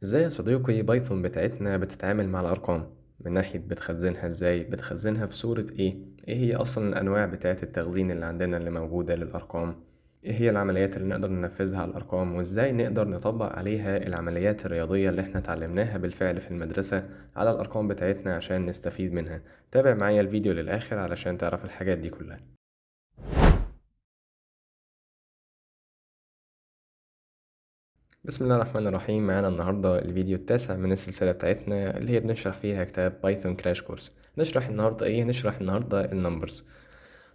ازاي يا صديقي بايثون بتاعتنا بتتعامل مع الارقام من ناحية بتخزنها ازاي بتخزنها في صورة ايه هي اصلا الانواع بتاعة التخزين اللي عندنا اللي موجودة للارقام؟ ايه هي العمليات اللي نقدر ننفذها على الارقام وازاي نقدر نطبق عليها العمليات الرياضية اللي احنا اتعلمناها بالفعل في المدرسة على الارقام بتاعتنا عشان نستفيد منها. تابع معايا الفيديو للاخر علشان تعرف الحاجات دي كلها. بسم الله الرحمن الرحيم. معانا النهاردة الفيديو التاسع من السلسلة بتاعتنا اللي هي بنشرح فيها كتاب بايثون كراش كورس. نشرح النهاردة النمبرز.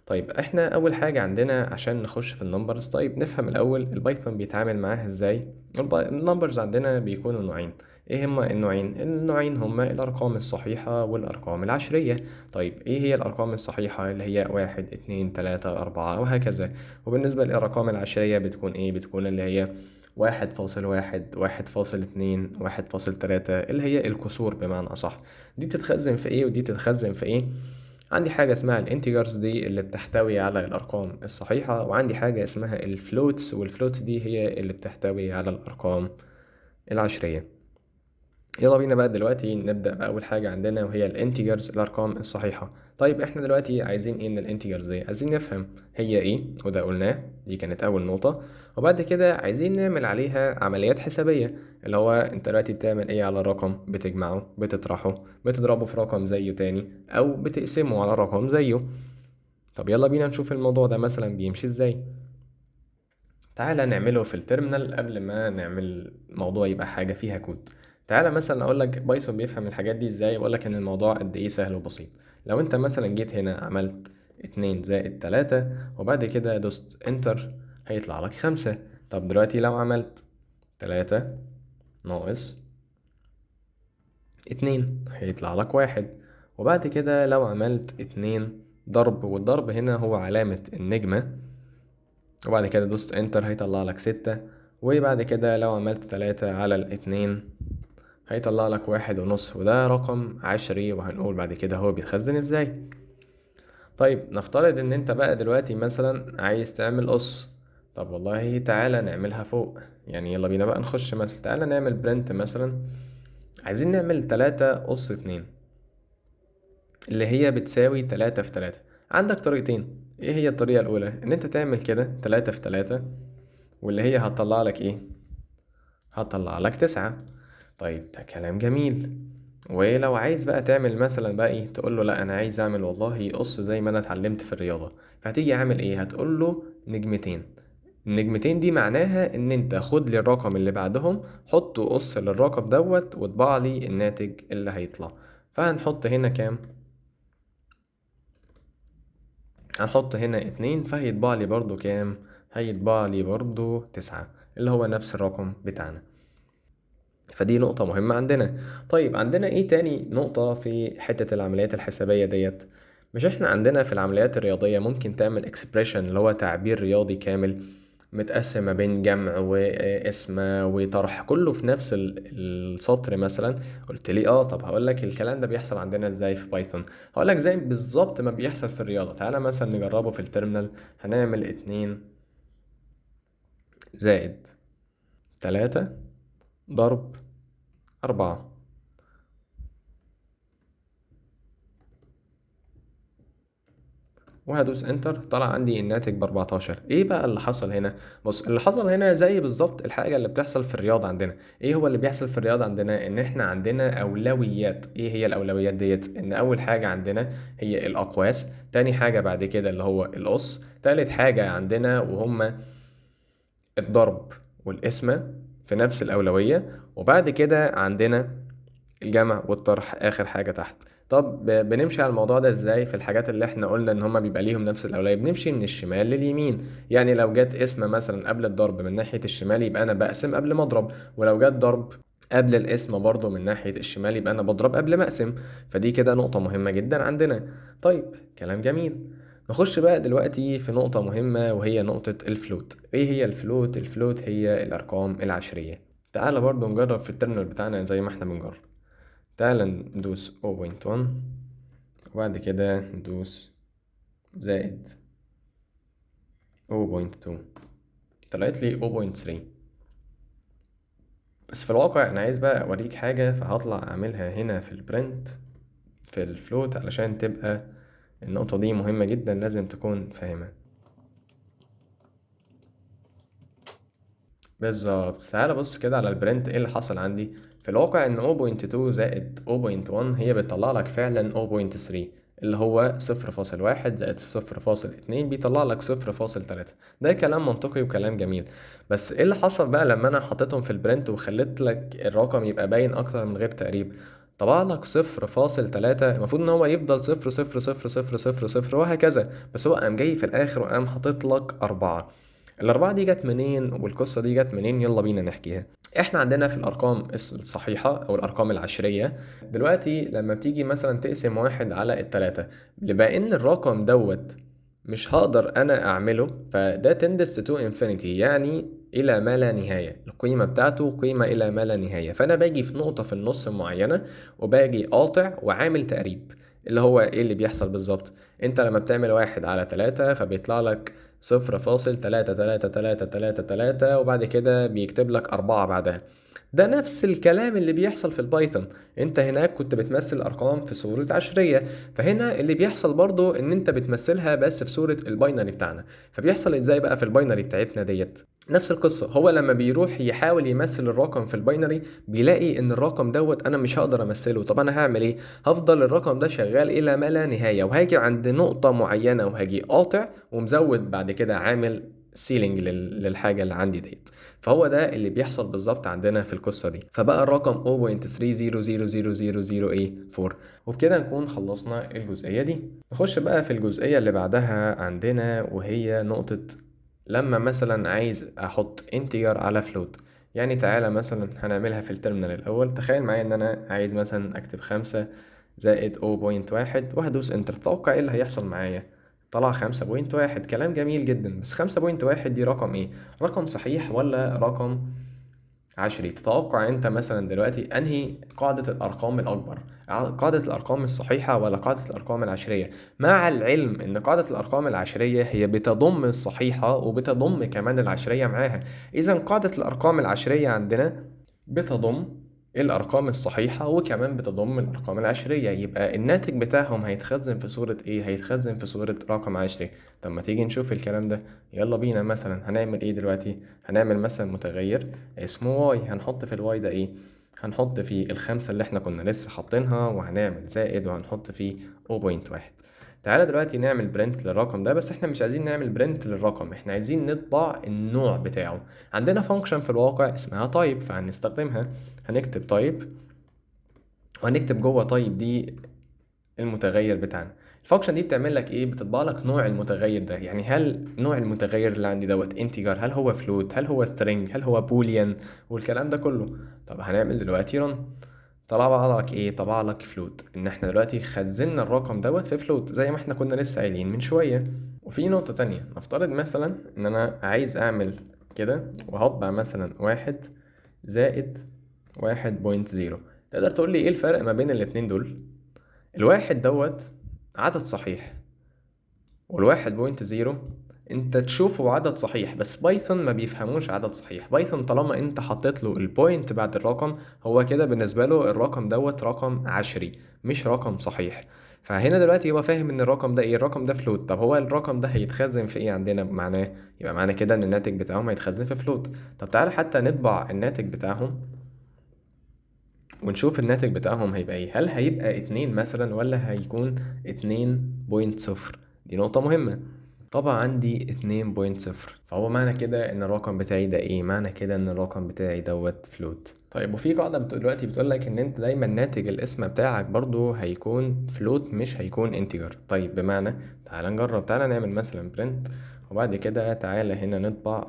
طيب احنا اول حاجة عندنا عشان نخش في النمبرز، طيب نفهم الاول البايثون بيتعامل معاها ازاي. النمبرز عندنا بيكونوا نوعين. ايه هما النوعين هما الارقام الصحيحة والارقام العشرية. طيب ايه هي الارقام الصحيحة؟ اللي هي 1 2 3 4 وهكذا. وبالنسبة للارقام العشرية بتكون ايه؟ بتكون اللي هي 1.1 1.2 1.3 اللي هي الكسور بمعنى اصح. دي بتتخزن في ايه ودي بتتخزن في ايه؟ عندي حاجة اسمها الانتجرز دي اللي بتحتوي على الأرقام الصحيحة، وعندي حاجة اسمها الفلوتس، والفلوتس دي هي اللي بتحتوي على الأرقام العشرية. يلا بينا بقى دلوقتي نبدأ بأول حاجة عندنا وهي الانتجرز، الأرقام الصحيحة. طيب احنا دلوقتي عايزين ايه من الانتجرز دي؟ عايزين نفهم هي ايه، وده قلناه، دي كانت أول نقطة. وبعد كده عايزين نعمل عليها عمليات حسابية، اللي هو انت دلوقتي بتعمل ايه على الرقم؟ بتجمعه، بتطرحه، بتضربه في رقم زيه تاني، أو بتقسمه على رقم زيه. طب يلا بينا نشوف الموضوع ده مثلا بيمشي ازاي. تعالى نعمله في التيرمينال قبل ما نعمل الموضوع يبقى حاجة فيها كود. تعالى مثلا اقول لك بايثون بيفهم الحاجات دي ازاي، واقول لك ان الموضوع قد ايه سهل وبسيط. لو انت مثلا جيت هنا عملت 2 زائد 3 وبعد كده دوست انتر هيطلع لك 5. طب دلوقتي لو عملت 3 ناقص 2 هيطلع لك 1. وبعد كده لو عملت 2 ضرب، والضرب هنا هو علامة النجمة، وبعد كده دوست انتر هيطلع لك 6. وبعد كده لو عملت 3 على 2 هيطلع لك 1.5، وده رقم عشري، وهنقول بعد كده هو بيتخزن ازاي. طيب نفترض ان انت بقى دلوقتي مثلا عايز تعمل قص. طب والله تعالى نعملها فوق. يعني يلا بينا بقى نخش مثلا، تعالى نعمل برنت مثلا. عايزين نعمل 3 أس 2 اللي هي بتساوي 3 في 3. عندك طريقتين. ايه هي الطريقة الأولى؟ ان انت تعمل كده 3 في 3، واللي هي هتطلع لك ايه؟ هتطلع لك 9. طيب ده كلام جميل. ولو عايز بقى تعمل مثلا بقى ايه، تقول له لا انا عايز اعمل والله قص زي ما انا اتعلمت في الرياضة، فهتيجي عامل ايه؟ هتقول له نجمتين. النجمتين دي معناها ان انت خد لي الرقم اللي بعدهم، حط قص للرقم دوت واطبع لي الناتج اللي هيطلع. فهنحط هنا كام؟ هنحط هنا 2، فهيطبع لي برضو كام؟ هيطبع لي برضو 9، اللي هو نفس الرقم بتاعنا. فدي نقطة مهمة عندنا. طيب عندنا ايه تاني نقطة في حتة العمليات الحسابية ديت؟ مش احنا عندنا في العمليات الرياضية ممكن تعمل expression اللي هو تعبير رياضي كامل متقسم ما بين جمع وقسمة وطرح كله في نفس السطر مثلا؟ قلت لي اه. طب هقول لك الكلام ده بيحصل عندنا ازاي في بايثون. هقول لك زي بالظبط ما بيحصل في الرياضة. تعالى مثلا نجربه في التيرمينال. هنعمل 2 زائد 3 ضرب 4، وهدوس انتر طلع عندي الناتج ب14. ايه بقى اللي حصل هنا؟ بص اللي حصل هنا زي بالظبط الحاجة اللي بتحصل في الرياضة عندنا. ايه هو اللي بيحصل في الرياضة عندنا؟ ان احنا عندنا اولويات. ايه هي الاولويات ديت؟ ان اول حاجة عندنا هي الاقواس، تاني حاجة بعد كده اللي هو القص، تالت حاجة عندنا وهم الضرب والقسمة في نفس الأولوية، وبعد كده عندنا الجمع والطرح آخر حاجة تحت. طب بنمشي على الموضوع ده ازاي في الحاجات اللي احنا قلنا ان هما بيبقى ليهم نفس الأولوية؟ بنمشي من الشمال لليمين. يعني لو جت قسمة مثلا قبل الضرب من ناحية الشمال يبقى أنا بقسم قبل ما أضرب، ولو جت ضرب قبل القسمة برضو من ناحية الشمال يبقى أنا بضرب قبل ما أقسم. فدي كده نقطة مهمة جدا عندنا. طيب كلام جميل. نخش بقى دلوقتي في نقطة مهمة وهي نقطة الفلوت. ايه هي الفلوت؟ الفلوت هي الأرقام العشرية. تعال برضو نجرب في الترمينال بتاعنا زي ما احنا بنجرب. تعال ندوس 0.1 وبعد كده ندوس زائد 0.2، طلعت لي 0.3. بس في الواقع انا عايز بقى اوريك حاجة، فهطلع اعملها هنا في البرنت في الفلوت علشان تبقى النقطة دي مهمة جدا لازم تكون فاهمها. بالظبط، تعالى بص كده على البرنت ايه اللي حصل عندي. في الواقع ان 0.2 زائد 0.1 هي بتطلع لك فعلا 0.3، اللي هو 0.1 زائد 0.2 بيطلع لك 0.3. ده كلام منطقي وكلام جميل. بس ايه اللي حصل بقى لما انا حطيتهم في البرنت وخليت لك الرقم يبقى باين اكتر من غير تقريب؟ طبع لك 0.3، المفروض ان هو يفضل 0.00000 وهكذا، بس هو قام جاي في الاخر وقام حاطط لك 4. الأربعة دي جت منين والقصة دي جت منين؟ يلا بينا نحكيها. احنا عندنا في الأرقام الصحيحة أو الأرقام العشرية، دلوقتي لما بتيجي مثلا تقسم 1 على 3، بما إن الرقم دوت مش هقدر أنا أعمله، فده تندس to infinity، يعني إلى ما لا نهاية. القيمة بتاعته قيمة إلى ما لا نهاية، فأنا باجي في نقطة في النص معينة وباجي قاطع وعامل تقريب. اللي هو إيه اللي بيحصل بالظبط؟ أنت لما بتعمل 1 على 3 فبيطلع لك 0.3333، وبعد كده بيكتب لك 4 بعدها. ده نفس الكلام اللي بيحصل في البايثون. انت هناك كنت بتمثل ارقام في صورة عشرية، فهنا اللي بيحصل برضو ان انت بتمثلها بس في صورة الباينري بتاعنا. فبيحصل ازاي بقى في الباينري بتاعتنا ديت؟ نفس القصة، هو لما بيروح يحاول يمثل الرقم في الباينري بيلاقي ان الرقم دوت انا مش هقدر امثله. طب انا هعمل ايه؟ هفضل الرقم ده شغال الى ما لا نهاية، وهاجي عند نقطة معينة وهاجي قاطع ومزود بعد كده عامل سيلينج للحاجة اللي عندي ديت. فهو ده اللي بيحصل بالظبط عندنا في القصة دي. فبقى الرقم 0.3000004. وبكده نكون خلصنا الجزئية دي. نخش بقى في الجزئية اللي بعدها عندنا، وهي نقطة لما مثلا عايز احط انتجر على فلوت. يعني تعالى مثلا هنعملها في الترمينال الاول. تخيل معايا ان انا عايز مثلا اكتب 5 زائد 0.1 وهدوس انتر. تتوقع ايه اللي هيحصل معايا؟ طلع 5.1. كلام جميل جدا، بس 5.1 دي رقم ايه؟ رقم صحيح ولا رقم عشري؟ تتوقع انت مثلا دلوقتي انهي قاعدة الارقام الاكبر؟ قاعدة الارقام الصحيحة ولا قاعدة الارقام العشرية؟ مع العلم ان قاعدة الارقام العشرية هي بتضم الصحيحة وبتضم كمان العشرية معاها. اذا قاعدة الارقام العشرية عندنا بتضم الارقام الصحيحة وكمان بتضم الارقام العشرية، يبقى الناتج بتاعهم هيتخزن في صورة ايه؟ هيتخزن في صورة رقم عشري. طب ما تيجي نشوف الكلام ده. يلا بينا. مثلا هنعمل ايه دلوقتي؟ هنعمل مثلا متغير اسمه واي. هنحط في الواي ده ايه؟ هنحط فيه الخمسة اللي احنا كنا لسه حاطينها، وهنعمل زائد وهنحط فيه 0.1. تعالى دلوقتي نعمل برنت للرقم ده، بس احنا مش عايزين نعمل برنت للرقم، احنا عايزين نطبع النوع بتاعه. عندنا فانكشن في الواقع اسمها تايب فهنستخدمها. هنكتب تايب وهنكتب جوه تايب دي المتغير بتاعنا. الفانكشن دي بتعمل لك ايه؟ بتطبع لك نوع المتغير ده. يعني هل نوع المتغير اللي عندي دوت انتجر، هل هو فلوت، هل هو سترينج، هل هو بوليان، والكلام ده كله. طب هنعمل دلوقتي رن. طلع لك ايه؟ طبع لك فلوت. ان احنا دلوقتي خزنا الرقم دوت في فلوت زي ما احنا كنا لسه قايلين من شويه. وفي نقطه تانية، نفترض مثلا ان انا عايز اعمل كده وهطبع مثلا 1 زائد 1.0. تقدر تقول لي ايه الفرق ما بين الاتنين دول؟ الواحد دوت عدد صحيح، والواحد بوينت زيرو انت تشوفه عدد صحيح، بس بايثون ما بيفهموش عدد صحيح. بايثون طالما انت حطيت له البوينت بعد الرقم، هو كده بالنسبة له الرقم دوت رقم عشري مش رقم صحيح. فهنا دلوقتي هو فاهم ان الرقم ده ايه؟ الرقم ده فلوت. طب هو الرقم ده هيتخزن في ايه عندنا معناه؟ يبقى معنى كده ان الناتج بتاعهم هيتخزن في فلوت. طب تعالى حتى نطبع الناتج بتاعهم ونشوف الناتج بتاعهم هيبقى ايه. هل هيبقى 2 مثلا ولا هيكون 2.0؟ دي نقطة مهمة. طبعا عندي 2.0، فهو معنى كده ان الرقم بتاعي ده ايه؟ معنى كده ان الرقم بتاعي دوت فلوت. طيب وفي قاعدة دلوقتي بتقولك ان انت دايما ناتج الاسم بتاعك برضو هيكون فلوت مش هيكون انتجر. طيب بمعنى، تعال نجرب. تعال نعمل مثلا برنت وبعد كده تعالى هنا نطبع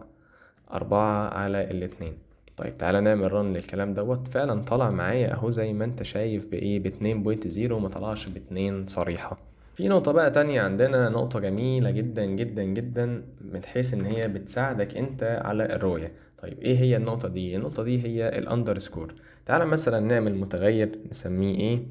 4 على 2. طيب تعالى نعمل رن للكلام دوت. فعلا طلع معايا اهو زي ما انت شايف بايه؟ ب2.0، وما طلعش ب2 صريحة. في نقطة بقى تانية عندنا، نقطة جميلة جدا جدا جدا من حيث ان هي بتساعدك انت على الرؤية. طيب ايه هي النقطة دي؟ النقطة دي هي الاندرسكور. تعالى مثلا نعمل متغير نسميه ايه.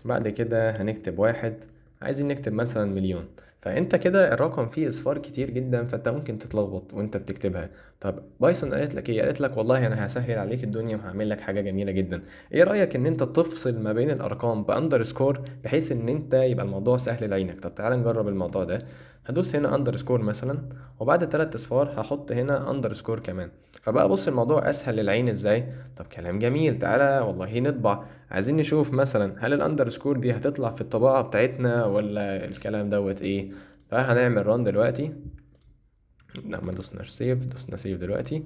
بعد كده هنكتب 1. عايزين نكتب مثلا مليون. فانت كده الرقم فيه اصفار كتير جدا، فانت ممكن تتلخبط وانت بتكتبها. طب بايثون قالت لك ايه؟ قالت لك والله انا هسهل عليك الدنيا وهعمل لك حاجه جميله جدا. ايه رايك ان انت تفصل ما بين الارقام باندرسكور، بحيث ان انت يبقى الموضوع سهل لعينك؟ طب تعال نجرب الموضوع ده. هدوس هنا اندرسكور مثلا، وبعد 3 اصفار هحط هنا اندرسكور كمان. فبقى بص الموضوع اسهل للعين ازاي. طب كلام جميل، تعالى والله نطبع. عايزين نشوف مثلا هل الاندرسكور دي هتطلع في الطباعة بتاعتنا ولا الكلام دوت ايه. فهنعمل ران دلوقتي. لما دوسنا سيف دلوقتي،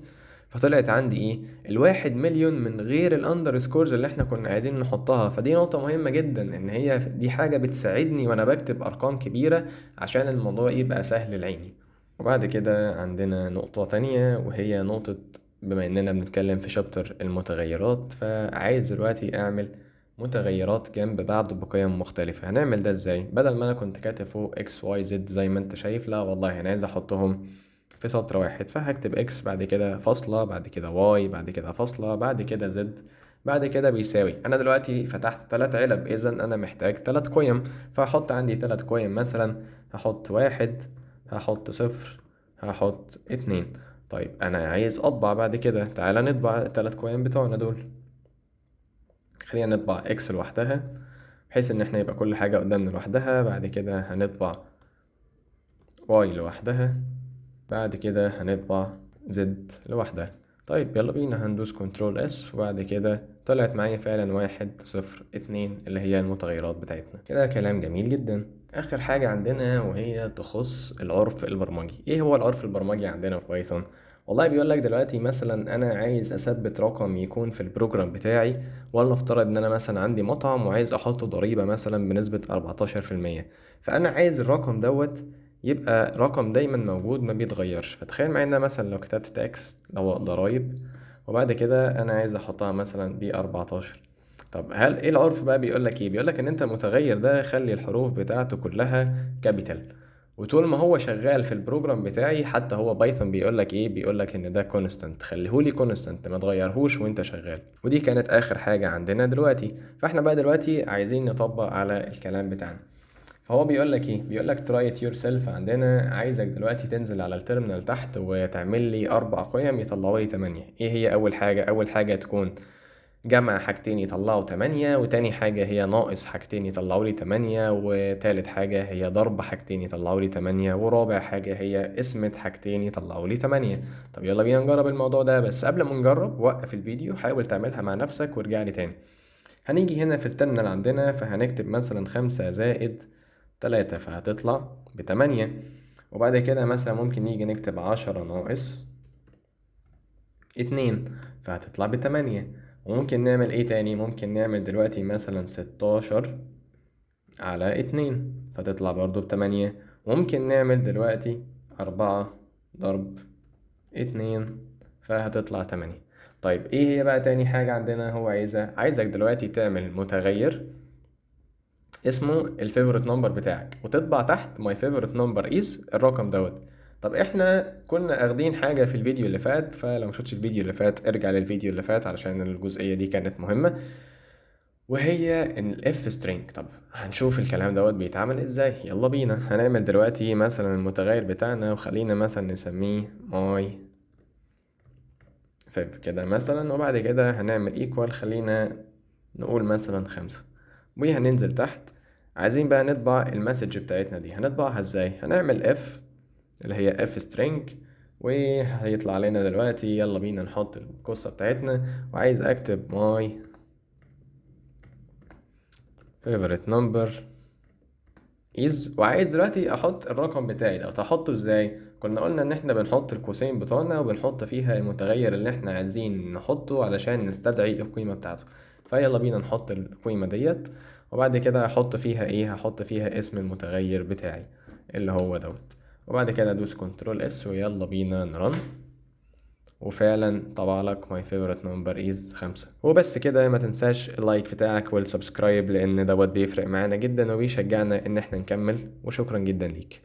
فطلعت عندي ايه؟ 1 مليون من غير الاندرسكورز اللي احنا كنا عايزين نحطها. فدي نقطة مهمة جدا، ان هي دي حاجة بتساعدني وانا بكتب ارقام كبيرة عشان الموضوع يبقى سهل لعيني. وبعد كده عندنا نقطة تانية، وهي نقطة بما اننا بنتكلم في شابتر المتغيرات، فعايز دلوقتي اعمل متغيرات جنب بعض بقيم مختلفة. هنعمل ده ازاي؟ بدل ما انا كنت كاتب فوق x y z زي ما انت شايف، لا والله انا عايز احطهم في سطر واحد. فهكتب x، بعد كده فاصلة، بعد كده y، بعد كده فاصلة، بعد كده z، بعد كده بيساوي. انا دلوقتي فتحت 3 علب، اذا انا محتاج 3 قيم. فهحط عندي 3 قيم مثلا. هحط 1، هحط 0، هحط 2. طيب انا عايز اطبع بعد كده، تعالى نطبع ال3 قيم بتوعنا دول. خلينا نطبع x لوحدها، بحيث ان احنا يبقى كل حاجة قدامنا لوحدها. بعد كده هنطبع y لوحدها، بعد كده هنطبع z لوحدها. طيب يلا بينا هندوس كنترول اس، وبعد كده طلعت معايا فعلا 1، 0، 2 اللي هي المتغيرات بتاعتنا. كده كلام جميل جدا. اخر حاجة عندنا وهي تخص العرف البرمجي. ايه هو العرف البرمجي عندنا في بايثون؟ والله بيقول لك دلوقتي مثلا انا عايز اثبت رقم يكون في البروجرام بتاعي، ولا افترض ان انا مثلا عندي مطعم وعايز احط ضريبة مثلا بنسبة 14%. فانا عايز الرقم دوت يبقى رقم دايما موجود ما بيتغيرش. فتخيل معايا ان أنا مثلا لو كتبت تاكس لو ضرايب، وبعد كده انا عايز احطها مثلا ب 14. طب هل ايه العرف بقى؟ بيقول لك ايه؟ بيقول لك ان انت المتغير ده خلي الحروف بتاعته كلها كابيتال، وطول ما هو شغال في البروجرام بتاعي، حتى هو بايثون بيقول لك ايه؟ بيقول لك ان ده كونستانت، خليهولي كونستانت ما تغيرهوش وانت شغال. ودي كانت اخر حاجة عندنا دلوقتي. فاحنا بقى دلوقتي عايزين نطبق على الكلام بتاعنا. فهو بيقول لك ايه؟ بيقول لك try it yourself. عندنا عايزك دلوقتي تنزل على التيرمينال تحت وتعمل لي 4 قيم يطلعوا لي 8. ايه هي اول حاجة؟ اول حاجة تكون جمع حاجتين يطلعوا 8، وتاني حاجة هي ناقص حاجتين يطلعوا لي 8، وتالت حاجة هي ضرب حاجتين يطلعوا لي 8، ورابع حاجة هي قسمة حاجتين يطلعوا لي 8. طب يلا بينا نجرب الموضوع ده. بس قبل ما نجرب وقف الفيديو، حاول تعملها مع نفسك وارجع لي تاني. هنيجي هنا في الترمينال عندنا، فهنكتب مثلا 5 زائد 3، فهتطلع ب8. وبعد كده مثلا ممكن نيجي نكتب 10 ناقص 2، فهتطلع ب8. وممكن نعمل ايه تاني؟ ممكن نعمل دلوقتي مثلا 16 على 2، فتطلع برضو ب8. وممكن نعمل دلوقتي 4 ضرب 2، فهتطلع 8. طيب ايه هي بقى تاني حاجة عندنا؟ هو عايزك دلوقتي تعمل متغير اسمه الفيفوريت نمبر بتاعك، وتطبع تحت ماي فيفوريت نمبر از الرقم دوت. طب احنا كنا اخدين حاجة في الفيديو اللي فات، فلو مشوتش الفيديو اللي فات ارجع للفيديو اللي فات علشان الجزئية دي كانت مهمة، وهي ان الاف سترينج. طب هنشوف الكلام دوت بيتعمل ازاي. يلا بينا هنعمل دلوقتي مثلا المتغير بتاعنا، وخلينا مثلا نسميه ماي فيف كده مثلا. وبعد كده هنعمل ايكوال، خلينا نقول مثلا 5، وهننزل تحت. عايزين بقى نطبع المسج بتاعتنا دي، هنطبعها ازاي؟ هنعمل اف اللي هي اف string، وهيطلع لنا دلوقتي. يلا بينا نحط القصة بتاعتنا، وعايز اكتب my favorite number is، وعايز دلوقتي احط الرقم بتاعي ده. هحطه ازاي؟ كنا قلنا ان احنا بنحط القوسين بتوعنا وبنحط فيها المتغير اللي احنا عايزين نحطه علشان نستدعي القيمة بتاعته. فيلا بينا نحط القيمة ديت، وبعد كده هحط فيها ايه؟ هحط فيها اسم المتغير بتاعي اللي هو دوت. وبعد كده ادوس كنترول اس، ويلا بينا نرن. وفعلا طبع لك my favorite number is 5. وبس كده. ما تنساش اللايك بتاعك والسبسكرايب، لان دوت بيفرق معانا جدا وبيشجعنا ان احنا نكمل. وشكرا جدا ليك.